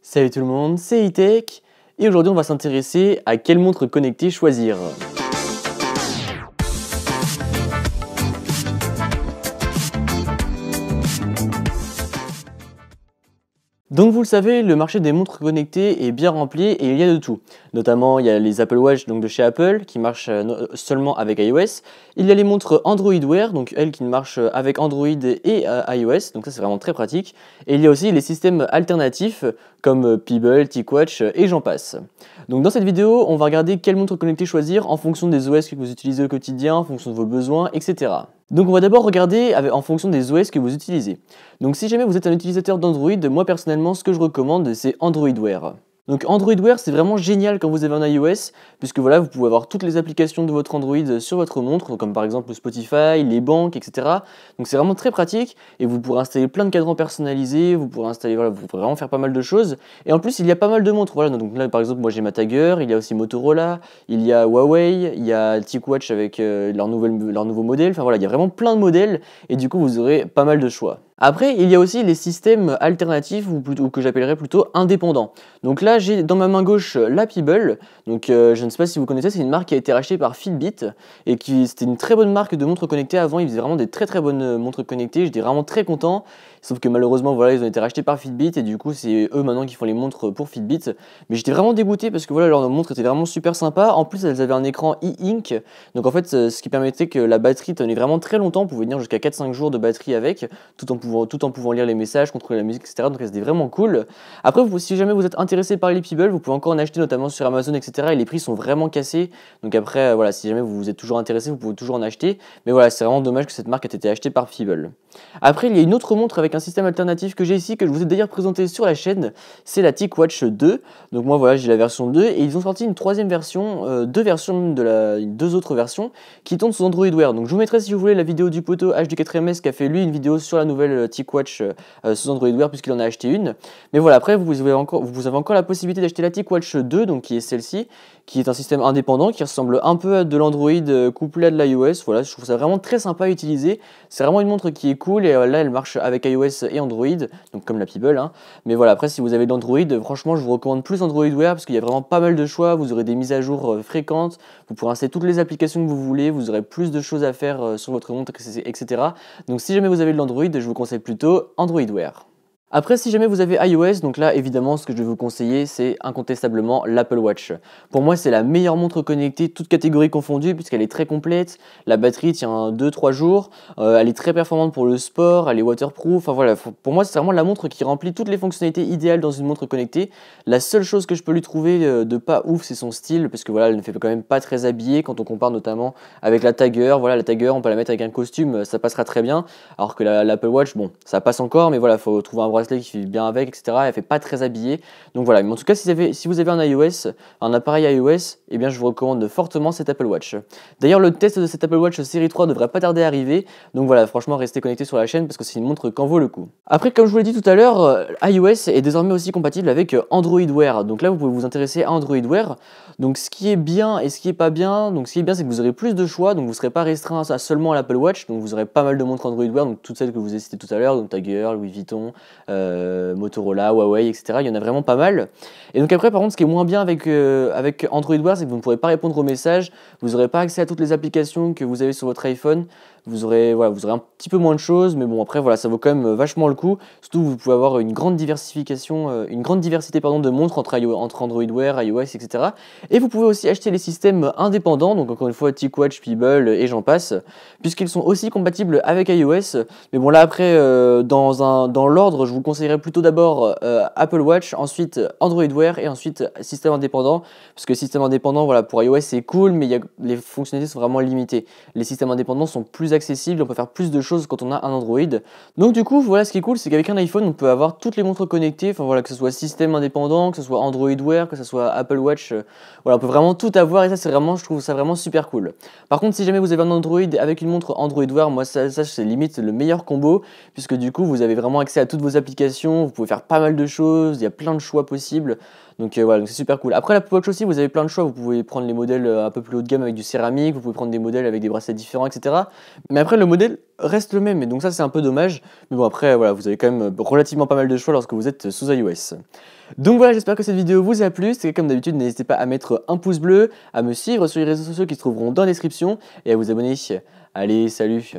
Salut tout le monde, c'est E-Tech et aujourd'hui on va s'intéresser à quelle montre connectée choisir. Donc vous le savez, le marché des montres connectées est bien rempli et il y a de tout. Notamment il y a les Apple Watch donc de chez Apple qui marchent seulement avec iOS. Il y a les montres Android Wear, donc elles qui marchent avec Android et iOS, donc ça c'est vraiment très pratique. Et il y a aussi les systèmes alternatifs comme Pebble, TicWatch et j'en passe. Donc dans cette vidéo, on va regarder quelle montre connectée choisir en fonction des OS que vous utilisez au quotidien, en fonction de vos besoins, etc. Donc on va d'abord regarder en fonction des OS que vous utilisez. Donc si jamais vous êtes un utilisateur d'Android, moi personnellement ce que je recommande c'est Android Wear. Donc Android Wear c'est vraiment génial quand vous avez un iOS, puisque voilà vous pouvez avoir toutes les applications de votre Android sur votre montre, comme par exemple Spotify, les banques, etc. Donc c'est vraiment très pratique et vous pourrez installer plein de cadrans personnalisés, vous pourrez installer, voilà, vous pourrez vraiment faire pas mal de choses. Et en plus il y a pas mal de montres, voilà, donc là par exemple moi j'ai ma Tiger, il y a aussi Motorola, il y a Huawei, il y a TicWatch avec leur nouveau modèle, enfin voilà, il y a vraiment plein de modèles et du coup vous aurez pas mal de choix. Après, il y a aussi les systèmes alternatifs ou que j'appellerais plutôt indépendants. Donc là, j'ai dans ma main gauche la Pebble. Donc je ne sais pas si vous connaissez, c'est une marque qui a été rachetée par Fitbit et c'était une très bonne marque de montres connectées avant. Ils faisaient vraiment des très très bonnes montres connectées. J'étais vraiment très content. Sauf que malheureusement, voilà, ils ont été rachetés par Fitbit et du coup, c'est eux maintenant qui font les montres pour Fitbit. Mais j'étais vraiment dégoûté parce que voilà, leur montre était vraiment super sympa. En plus, elles avaient un écran e-ink. Donc en fait, ce qui permettait que la batterie tenait vraiment très longtemps. On pouvait venir jusqu'à 4-5 jours de batterie avec, tout en pouvant lire les messages, contrôler la musique, etc. Donc c'était vraiment cool. Après, si jamais vous êtes intéressé par les Pebble, vous pouvez encore en acheter notamment sur Amazon, etc. Et les prix sont vraiment cassés. Donc après, voilà, si jamais vous êtes toujours intéressé, vous pouvez toujours en acheter. Mais voilà, c'est vraiment dommage que cette marque ait été achetée par Pebble. Après, il y a une autre montre avec un système alternatif que j'ai ici, que je vous ai d'ailleurs présenté sur la chaîne, c'est la TicWatch 2. Donc moi voilà, j'ai la version 2 et ils ont sorti une troisième version, deux autres versions qui tournent sous Android Wear. Donc je vous mettrai si vous voulez la vidéo du poteau H du 4ème qui a fait lui une vidéo sur la nouvelle TicWatch sous Android Wear puisqu'il en a acheté une. Mais voilà, après vous avez encore la possibilité d'acheter la TicWatch 2, donc qui est celle-ci, qui est un système indépendant qui ressemble un peu à de l'Android couplé à de l'iOS. Voilà, je trouve ça vraiment très sympa à utiliser. C'est vraiment une montre qui est cool et là elle marche avec iOS et Android, donc comme la Pebble, hein. Mais voilà, après si vous avez de l'Android, franchement je vous recommande plus Android Wear parce qu'il y a vraiment pas mal de choix, vous aurez des mises à jour fréquentes, vous pourrez installer toutes les applications que vous voulez, vous aurez plus de choses à faire sur votre montre, etc. Donc si jamais vous avez de l'Android, je vous conseille plutôt Android Wear. Après, si jamais vous avez iOS, donc là, évidemment, ce que je vais vous conseiller, c'est incontestablement l'Apple Watch. Pour moi, c'est la meilleure montre connectée, toutes catégories confondues, puisqu'elle est très complète. La batterie tient 2-3 jours. Elle est très performante pour le sport, elle est waterproof. Enfin voilà, pour moi, c'est vraiment la montre qui remplit toutes les fonctionnalités idéales dans une montre connectée. La seule chose que je peux lui trouver de pas ouf, c'est son style, parce que voilà, elle ne fait quand même pas très habillée quand on compare notamment avec la Tiger. Voilà, la Tiger, on peut la mettre avec un costume, ça passera très bien. Alors que l'Apple Watch, bon, ça passe encore, mais voilà, il faut trouver un bracelet qui fait bien avec, etc. Elle fait pas très habillée. Donc voilà, mais en tout cas, si vous avez un iOS, un appareil iOS, eh bien je vous recommande fortement cet Apple Watch. D'ailleurs, le test de cet Apple Watch série 3 devrait pas tarder à arriver. Donc voilà, franchement, restez connectés sur la chaîne parce que c'est une montre qu'en vaut le coup. Après, comme je vous l'ai dit tout à l'heure, iOS est désormais aussi compatible avec Android Wear. Donc là, vous pouvez vous intéresser à Android Wear. Donc ce qui est bien et ce qui est pas bien, donc ce qui est bien, c'est que vous aurez plus de choix, donc vous ne serez pas restreint à seulement à l'Apple Watch. Donc vous aurez pas mal de montres Android Wear, donc toutes celles que vous avez citées tout à l'heure, donc Tiger, Louis Vuitton, Motorola, Huawei, etc. Il y en a vraiment pas mal. Et donc après, par contre, ce qui est moins bien avec Android Wear, c'est que vous ne pourrez pas répondre aux messages, vous n'aurez pas accès à toutes les applications que vous avez sur votre iPhone. Vous aurez un petit peu moins de choses, mais bon après voilà, ça vaut quand même vachement le coup. Surtout vous pouvez avoir une grande diversité de montres entre Android Wear, iOS, etc. Et vous pouvez aussi acheter les systèmes indépendants, donc encore une fois TicWatch, Pebble et j'en passe, puisqu'ils sont aussi compatibles avec iOS. Mais bon là après, dans l'ordre, je vous conseillerais plutôt d'abord Apple Watch, ensuite Android Wear et ensuite système indépendant, parce que système indépendant, voilà, pour iOS c'est cool, mais les fonctionnalités sont vraiment limitées. Les systèmes indépendants sont plus accessible, on peut faire plus de choses quand on a un Android. Donc du coup, voilà, ce qui est cool, c'est qu'avec un iPhone, on peut avoir toutes les montres connectées, enfin voilà, que ce soit système indépendant, que ce soit Android Wear, que ce soit Apple Watch, voilà, on peut vraiment tout avoir et ça je trouve ça vraiment super cool. Par contre, si jamais vous avez un Android avec une montre Android Wear, moi ça c'est limite le meilleur combo, puisque du coup, vous avez vraiment accès à toutes vos applications, vous pouvez faire pas mal de choses, il y a plein de choix possibles. Donc voilà, donc c'est super cool. Après l'Apple Watch aussi, vous avez plein de choix. Vous pouvez prendre les modèles un peu plus haut de gamme avec du céramique, vous pouvez prendre des modèles avec des bracelets différents, etc. Mais après, le modèle reste le même, et donc ça, c'est un peu dommage. Mais bon, après, voilà, vous avez quand même relativement pas mal de choix lorsque vous êtes sous iOS. Donc voilà, j'espère que cette vidéo vous a plu. C'était comme d'habitude, n'hésitez pas à mettre un pouce bleu, à me suivre sur les réseaux sociaux qui se trouveront dans la description, et à vous abonner. Allez, salut!